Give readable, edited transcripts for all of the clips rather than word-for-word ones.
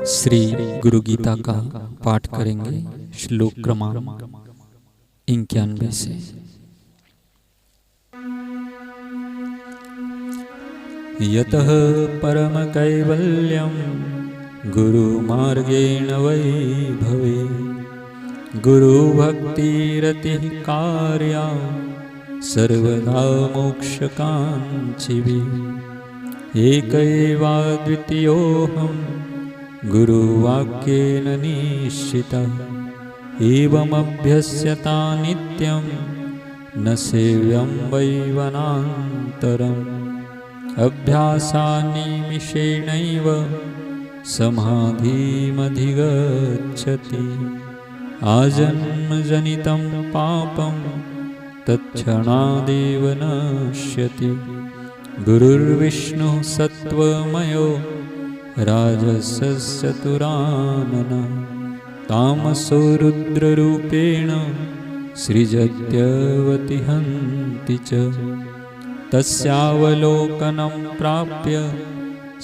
श्री गुरु गीता का पाठ करेंगे श्लोक क्रमांक 91 से। यतः परम कैवल्यं गुरु मार्गेण वै भवे गुरु भक्तिरतिः कार्या सर्वदा मोक्षकांक्षिभिः एकैवाद्वितीयोऽहम् गुरुवाक्येन निश्चितः एवमभ्यस्यता नित्यं न सेव्यं वै वनान्तरम् अभ्यासान्निमिषेणैव समाधिमधिगच्छति आजन्मजनितं पापं तत्क्षणादेव नश्यति गुरुर्विष्णुः सत्त्वमयो राजसश्चतुरानन तामसो रुद्ररूपेण सृजत्यवतिहन्ति च तस्यावलोकनं प्राप्य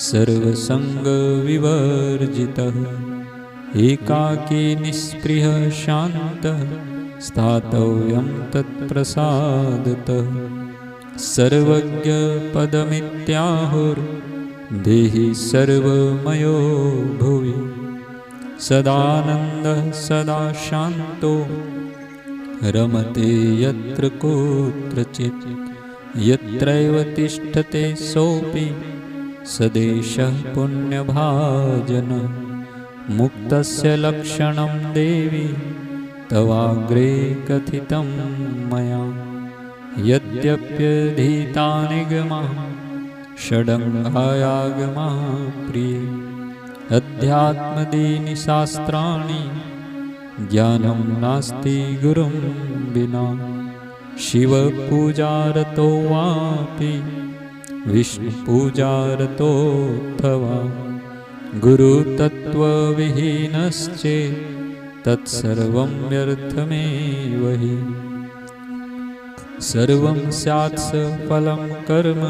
सर्वसङ्गविवर्जितः एकाकी निःस्पृहः शान्तः स्थातव्यं तत्प्रसादतः सर्वज्ञपदमित्याहुर्देहि सर्वमयो भुवि सदानन्दः सदा शान्तो रमते यत्र कुत्रचित् यत्रैव तिष्ठते सोऽपि सदेशः पुण्यभाजनः मुक्तस्य लक्षणं देवि तवाग्रे कथितं मया यद्यप्यधीतानिगमाः षडङ्गायागमाः प्रिये अध्यात्मदीनि शास्त्राणि ज्ञानं नास्ति गुरुं विना शिवपूजारतो वापि विष्णुपूजारतोऽथवा गुरुतत्त्वविहीनश्चेत् तत्सर्वं व्यर्थमेव हि सर्वं स्यात् सफलं कर्म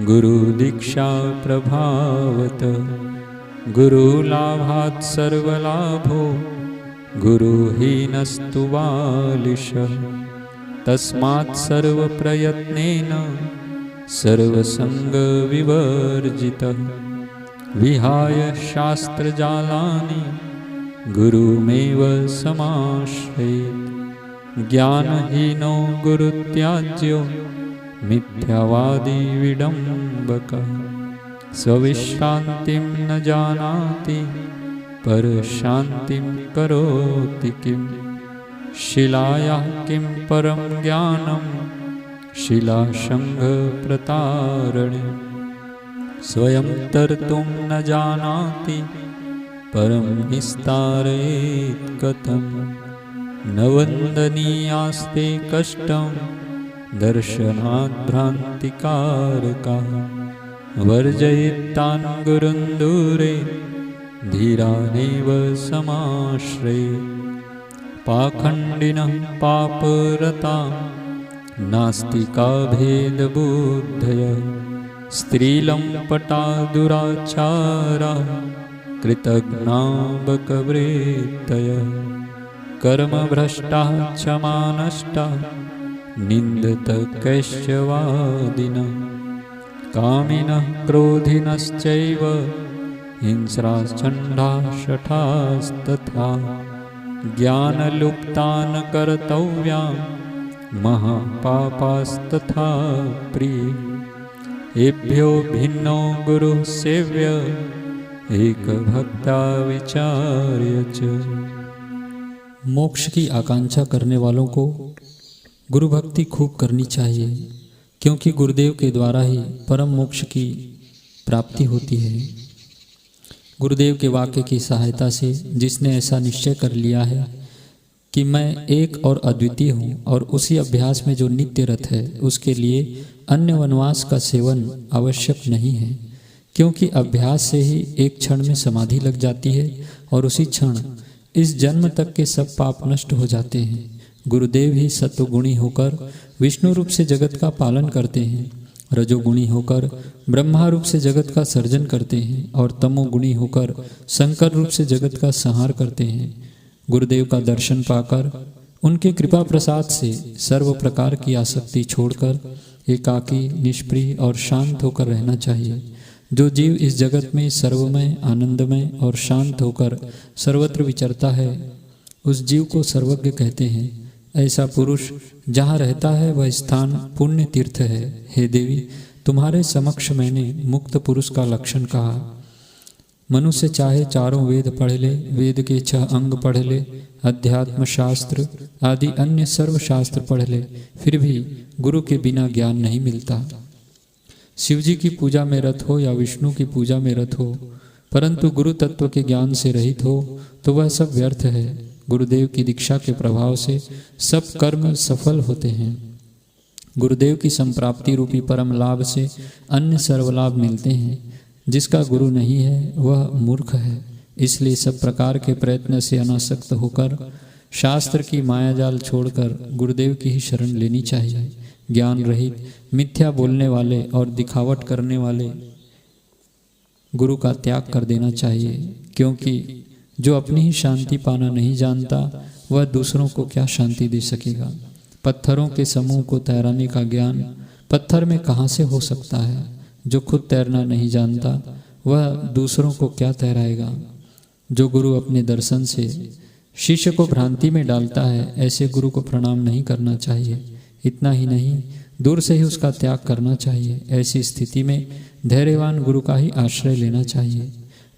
गुरुदीक्षा प्रभावत गुरुलाभात् सर्वलाभो गुरुहीनस्तु बालिशः तस्मात् सर्वप्रयत्नेन सर्वसङ्गविवर्जितः विहाय शास्त्रजालानि गुरुमेव समाश्रयेत् ज्ञानहीनो गुरुत्याज्यो मिथ्यावादी विडम्बकः स्वविश्रान्तिं न जानाति परशान्तिं करोति किं शिलायाः किं परं ज्ञानं शिलासङ्घप्रतारणे स्वयं तर्तुं न जानाति परं निस्तारयेत् कथम् न वन्दनीयास्ते कष्टं दर्शनात् भ्रान्तिकारकः वर्जयितान् गुरुन् दूरे धीरानेव समाश्रये पाखण्डिनः पापरता नास्तिका भेदबुद्धयः स्त्रीलम्पटा दुराचारा कृतघ्ना बकवृत्तयः कर्मभ्रष्टाः क्षमानष्टाः निन्दतकैश्चवादिनः कामिनः क्रोधिनश्चैव हिंस्राश्चण्डाः शठास्तथा ज्ञानलुप्तान् कर्तव्याः महापापास्तथा प्रिये एभ्यो भिन्नो गुरुः सेव्य एकभक्ता विचार्य च। मोक्ष की आकांक्षा करने वालों को गुरु भक्ति खूब करनी चाहिए, क्योंकि गुरुदेव के द्वारा ही परम मोक्ष की प्राप्ति होती है। गुरुदेव के वाक्य की सहायता से जिसने ऐसा निश्चय कर लिया है कि मैं एक और अद्वितीय हूँ और उसी अभ्यास में जो नित्य रत है, उसके लिए अन्य वनवास का सेवन आवश्यक नहीं है, क्योंकि अभ्यास से ही एक क्षण में समाधि लग जाती है और उसी क्षण इस जन्म तक के सब पाप नष्ट हो जाते हैं। गुरुदेव ही सत्वगुणी होकर विष्णु रूप से जगत का पालन करते हैं। रजोगुणी होकर ब्रह्मा रूप से जगत का सर्जन करते हैं और तमोगुणी होकर शंकर रूप से जगत का संहार करते हैं। गुरुदेव का दर्शन पाकर उनके कृपा प्रसाद से सर्व प्रकार की आसक्ति छोड़कर एकाकी, निष्प्रिय और शांत होकर रहना चाहिए। जो जीव इस जगत में सर्वमय, आनंदमय और शांत होकर सर्वत्र विचरता है, उस जीव को सर्वज्ञ कहते हैं। ऐसा पुरुष जहाँ रहता है वह स्थान पुण्य तीर्थ है। हे देवी, तुम्हारे समक्ष मैंने मुक्त पुरुष का लक्षण कहा। मनुष्य चाहे चारों वेद पढ़ ले, वेद के 6 अंग पढ़ ले, अध्यात्म शास्त्र आदि अन्य सर्व शास्त्र पढ़ ले, फिर भी गुरु के बिना ज्ञान नहीं मिलता। शिव जी की पूजा में रत हो या विष्णु की पूजा में रत हो, परंतु गुरु तत्व के ज्ञान से रहित हो तो वह सब व्यर्थ है। गुरुदेव की दीक्षा के प्रभाव से सब कर्म सफल होते हैं। गुरुदेव की संप्राप्ति रूपी परम लाभ से अन्य सर्वलाभ मिलते हैं। जिसका गुरु नहीं है वह मूर्ख है। इसलिए सब प्रकार के प्रयत्न से अनासक्त होकर शास्त्र की मायाजाल छोड़कर गुरुदेव की ही शरण लेनी चाहिए। ज्ञान रहित, मिथ्या बोलने वाले और दिखावट करने वाले गुरु का त्याग कर देना चाहिए, क्योंकि जो अपनी ही शांति पाना नहीं जानता वह दूसरों को क्या शांति दे सकेगा। पत्थरों के समूह को तैराने का ज्ञान पत्थर में कहाँ से हो सकता है। जो खुद तैरना नहीं जानता वह दूसरों को क्या तैराएगा। जो गुरु अपने दर्शन से शिष्य को भ्रांति में डालता है, ऐसे गुरु को प्रणाम नहीं करना चाहिए। इतना ही नहीं, दूर से ही उसका त्याग करना चाहिए। ऐसी स्थिति में धैर्यवान गुरु का ही आश्रय लेना चाहिए।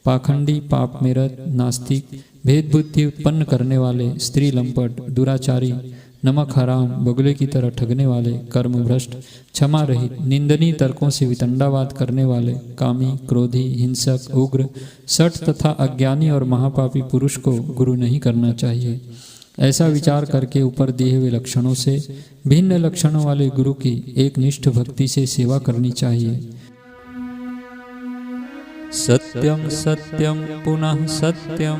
पाखंडी, पाप में रत, नास्तिक, भेद बुद्धि उत्पन्न करने वाले, स्त्री लंपट, दुराचारी, नमक हराम, बगुले की तरह ठगने वाले, कर्म भ्रष्ट, क्षमा रहित, निंदनीय तर्कों से वितंडावाद करने वाले, कामी, क्रोधी, हिंसक, उग्र, सठ तथा अज्ञानी और महापापी पुरुष को गुरु नहीं करना चाहिए। ऐसा विचार करके ऊपर दिए हुए लक्षणों से भिन्न लक्षणों वाले गुरु की एक निष्ठ भक्ति से सेवा करनी चाहिए। सत्यं सत्यं पुनः सत्यं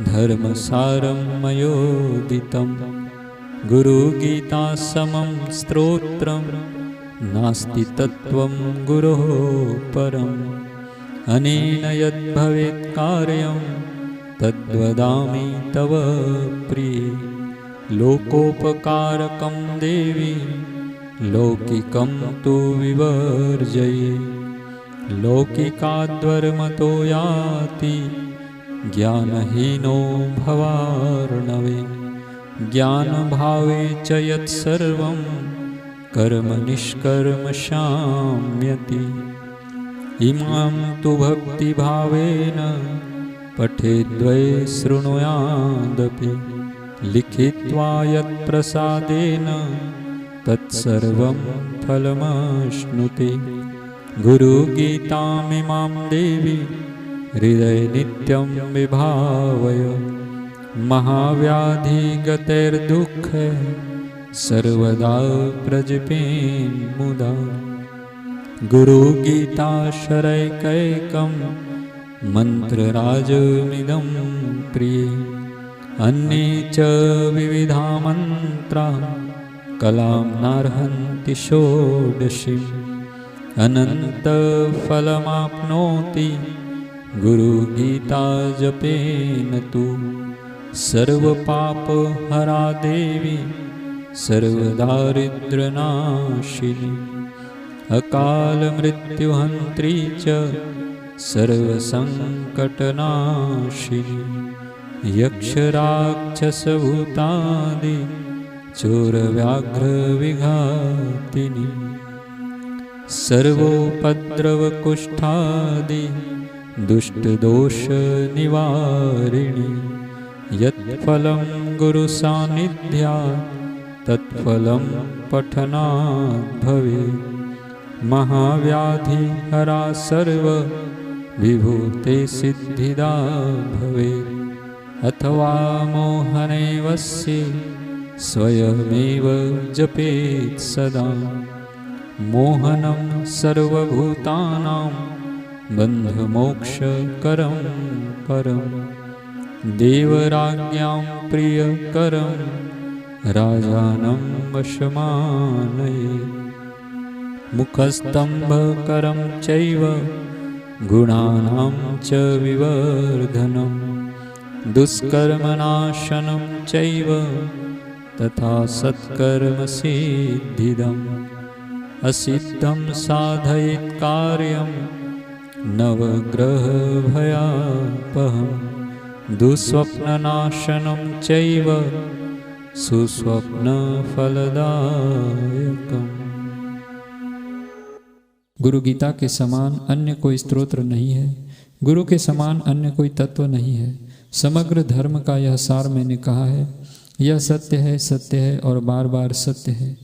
धर्मसारं मयोदितं गुरुगीता समं स्तोत्रं नास्ति तत्त्वं गुरोः परम् अनेन यद्भवेत् कार्यं तद्वदामि तव प्रिये लोकोपकारकं देवी लौकिकं तु विवर्जये लौकिकाद्वर्मतो याति ज्ञानहीनो भवार्णवे ज्ञानभावे च यत्सर्वं कर्म निष्कर्म शाम्यति इमां तु भक्तिभावेन पठेद्वै शृणुयादपि लिखित्वा यत्प्रसादेन तत्सर्वं फलमश्नुते गुरुगीतामिमां देवी हृदये नित्यं विभावय महाव्याधिगतैर्दुःखे सर्वदा प्रजपेन्मुदा गुरुगीताशरैकैकं मन्त्रराजमिदं प्रिये अन्ये च विविधा मन्त्रा कलां नार्हन्ति षोडशीम् अनन्तफलमाप्नोति गुरुगीता जपेन तु सर्वपापहरा देवी सर्वदारिद्र्यनाशिनी अकालमृत्युहन्त्री च सर्वसङ्कटनाशिनी यक्षराक्षसभूतादि चोरव्याघ्रविघातिनी सर्वोपद्रवकुष्ठादि दुष्टदोषनिवारिणी यत्फलं गुरुसान्निध्यात् तत्फलं पठनात् भवेत् महाव्याधिहरा सर्वविभूते सिद्धिदा भवेत् अथवा मोहने वस्य स्वयमेव जपेत् सदा मोहनं सर्वभूतानां बन्धमोक्षकरं परं देवराज्ञां प्रियकरं राजानं वशमानये मुखस्तम्भकरं चैव गुणानां च विवर्धनं दुष्कर्मनाशनं चैव तथा सत्कर्मसिद्धिदम् असिद्धं साधयेत् कार्यं नवग्रहभयापहं दुःस्वप्ननाशनं चैव सुस्वप्नफलदायकम्। गुरु गीता के समान अन्य कोई स्तोत्र नहीं है, गुरु के समान अन्य कोई तत्व नहीं है। समग्र धर्म का यह सार मैंने कहा है, यह सत्य है और बार बार सत्य है।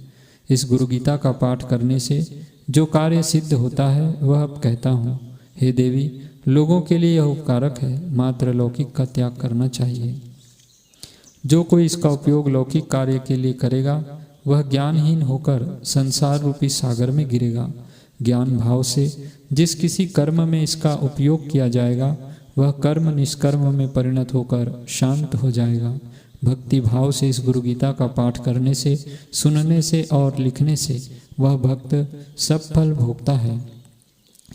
इस गुरु गीता का पाठ करने से जो कार्य सिद्ध होता है वह अब कहता हूँ। हे देवी, लोगों के लिए यह उपकारक है, मात्र लौकिक का त्याग करना चाहिए। जो कोई इसका उपयोग लौकिक कार्य के लिए करेगा वह ज्ञानहीन होकर संसार रूपी सागर में गिरेगा। ज्ञान भाव से जिस किसी कर्म में इसका उपयोग किया जाएगा वह कर्म निष्कर्म में परिणत होकर शांत हो जाएगा। भक्ति भाव से इस गुरु गीता का पाठ करने से, सुनने से और लिखने से वह भक्त सब फल भोगता है।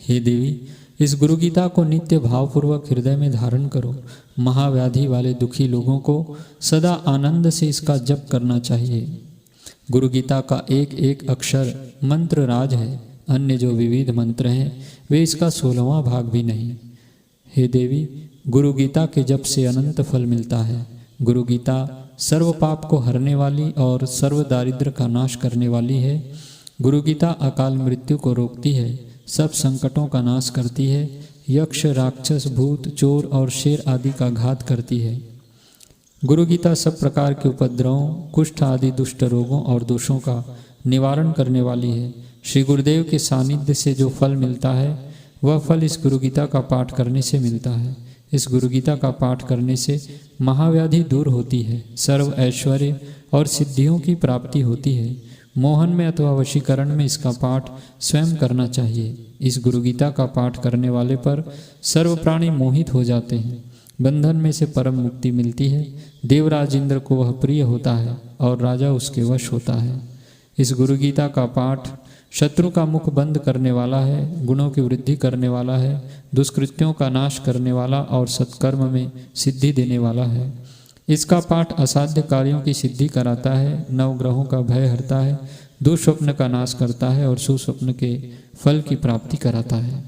हे देवी, इस गुरु गीता को नित्य भावपूर्वक हृदय में धारण करो। महाव्याधि वाले दुखी लोगों को सदा आनंद से इसका जप करना चाहिए। गुरु गीता का एक एक अक्षर मंत्र राज है। अन्य जो विविध मंत्र हैं वे इसका 16वां भाग भी नहीं। हे देवी, गुरु गीता के जप से अनंत फल मिलता है। गुरु गीता सर्व पाप को हरने वाली और सर्व दारिद्र्य का नाश करने वाली है। गुरु गीता अकाल मृत्यु को रोकती है, सब संकटों का नाश करती है, यक्ष राक्षस भूत चोर और शेर आदि का घात करती है। गुरु गीता सब प्रकार के उपद्रवों, कुष्ठ आदि दुष्ट रोगों और दोषों का निवारण करने वाली है। श्री गुरुदेव के सानिध्य से जो फल मिलता है वह फल इस गुरु गीता का पाठ करने से मिलता है। इस गुरु गीता का पाठ करने से महाव्याधि दूर होती है, सर्व ऐश्वर्य और सिद्धियों की प्राप्ति होती है। मोहन में अथवा वशीकरण में इसका पाठ स्वयं करना चाहिए। इस गुरु गीता का पाठ करने वाले पर सर्व प्राणी मोहित हो जाते हैं। बंधन में से परम मुक्ति मिलती है। देवराज इंद्र को वह प्रिय होता है और राजा उसके वश होता है। इस गुरु गीता का पाठ शत्रु का मुख बंद करने वाला है, गुणों की वृद्धि करने वाला है, दुष्कृत्यों का नाश करने वाला और सत्कर्म में सिद्धि देने वाला है। इसका पाठ असाध्य कार्यों की सिद्धि कराता है, नवग्रहों का भय हरता है, दुःस्वप्न का नाश करता है और सुस्वप्न के फल की प्राप्ति कराता है।